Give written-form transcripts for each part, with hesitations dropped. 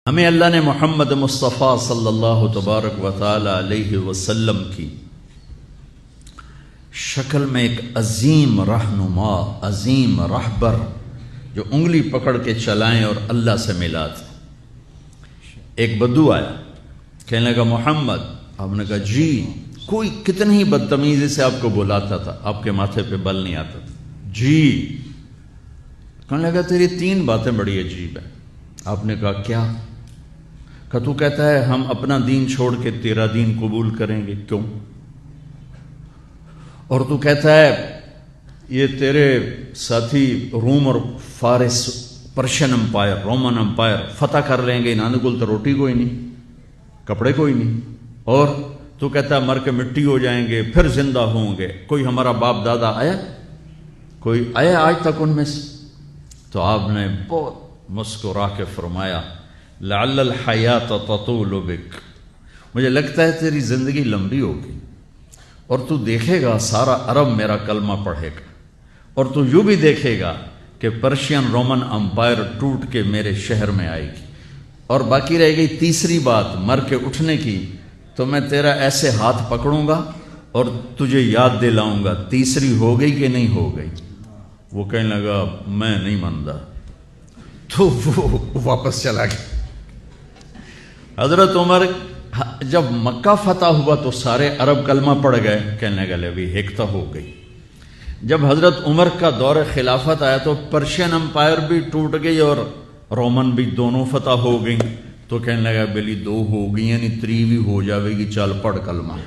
ہمیں اللہ نے محمد مصطفیٰ صلی اللہ تبارک و تعالی علیہ وسلم کی شکل میں ایک عظیم رہنما، عظیم رہبر جو انگلی پکڑ کے چلائیں اور اللہ سے ملا تھا۔ ایک بدو آیا، کہنے لگا محمد، آپ نے کہا جی، کوئی کتنی بدتمیزی سے آپ کو بلاتا تھا، آپ کے ماتھے پہ بل نہیں آتا تھا، جی۔ کہنے لگا تیری 3 باتیں بڑی عجیب ہیں۔ آپ نے کہا کیا؟ کہ تو کہتا ہے ہم اپنا دین چھوڑ کے تیرا دین قبول کریں گے، کیوں؟ اور تو کہتا ہے یہ تیرے ساتھی روم اور فارس، پرشین امپائر، رومن امپائر فتح کر لیں گے، انہوں نے تو روٹی کوئی نہیں، کپڑے کوئی نہیں، اور تو کہتا ہے مر کے مٹی ہو جائیں گے، پھر زندہ ہوں گے، کوئی ہمارا باپ دادا آیا؟ کوئی آیا آج تک ان میں سے؟ تو آپ نے بہت مسکرا کے فرمایا لعل الحیات تطول بک، مجھے لگتا ہے تیری زندگی لمبی ہوگی اور تو دیکھے گا سارا عرب میرا کلمہ پڑھے گا، اور تو یوں بھی دیکھے گا کہ پرشین رومن امپائر ٹوٹ کے میرے شہر میں آئے گی، اور باقی رہ گئی تیسری بات مر کے اٹھنے کی، تو میں تیرا ایسے ہاتھ پکڑوں گا اور تجھے یاد دلاؤں گا تیسری ہو گئی کہ نہیں ہو گئی۔ وہ کہنے لگا میں نہیں مانتا، تو وہ واپس چلا گیا۔ حضرت عمر جب مکہ فتح ہوا تو سارے عرب کلمہ پڑھ گئے، کہنے لگے ابھی ایک تو ہو گئی۔ جب حضرت عمر کا دور خلافت آیا تو پرشین امپائر بھی ٹوٹ گئی اور رومن بھی، دونوں فتح ہو گئیں، تو کہنے لگا بلی 2 ہو گئی، یعنی 3 بھی ہو جاوے گی، چل پڑھ کلمہ۔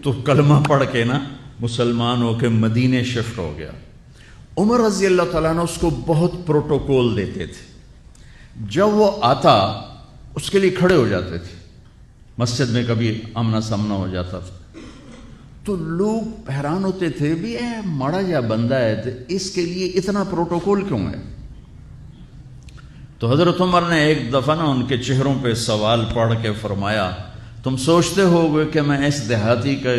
تو کلمہ پڑھ کے نا مسلمان ہو کے مدینے شفٹ ہو گیا۔ عمر رضی اللہ تعالیٰ عنہ اس کو بہت پروٹوکول دیتے تھے، جب وہ آتا اس کے لیے کھڑے ہو جاتے تھے، مسجد میں کبھی آمنا سامنا ہو جاتا تھا تو لوگ حیران ہوتے تھے بھی اے ماڑا جا بندہ ہے تو اس کے لیے اتنا پروٹوکول کیوں ہے؟ تو حضرت عمر نے ایک دفعہ نا ان کے چہروں پہ سوال پڑھ کے فرمایا تم سوچتے ہو گے کہ میں اس دیہاتی کا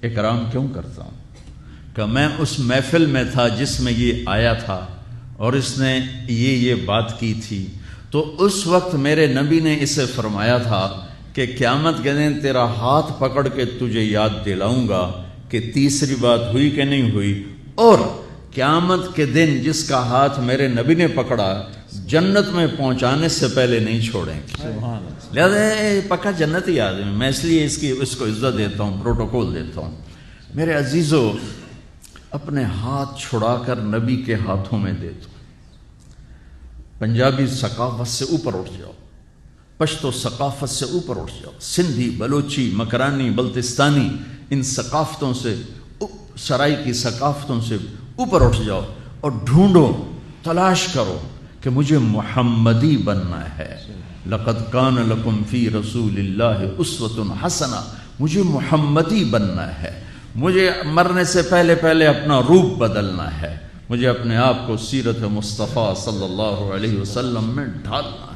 اکرام کیوں کرتا ہوں؟ کہ میں اس محفل میں تھا جس میں یہ آیا تھا اور اس نے یہ بات کی تھی، تو اس وقت میرے نبی نے اسے فرمایا تھا کہ قیامت کے دن تیرا ہاتھ پکڑ کے تجھے یاد دلاؤں گا کہ تیسری بات ہوئی کہ نہیں ہوئی، اور قیامت کے دن جس کا ہاتھ میرے نبی نے پکڑا جنت میں پہنچانے سے پہلے نہیں چھوڑیں گے۔ لہذا پکا جنتی آدمی، میں اس لیے اس کو عزت دیتا ہوں، پروٹوکول دیتا ہوں۔ میرے عزیزو، اپنے ہاتھ چھڑا کر نبی کے ہاتھوں میں دے دو۔ پنجابی ثقافت سے اوپر اٹھ جاؤ، پشتو ثقافت سے اوپر اٹھ جاؤ، سندھی، بلوچی، مکرانی، بلتستانی، ان ثقافتوں سے، سرائی کی ثقافتوں سے اوپر اٹھ جاؤ اور ڈھونڈو، تلاش کرو کہ مجھے محمدی بننا ہے۔ لقد کان لکم فی رسول اللہ اسوۃ حسنہ، مجھے محمدی بننا ہے، مجھے مرنے سے پہلے اپنا روپ بدلنا ہے، مجھے اپنے آپ کو سیرت مصطفیٰ صلی اللہ علیہ وسلم میں ڈھالنا ہے۔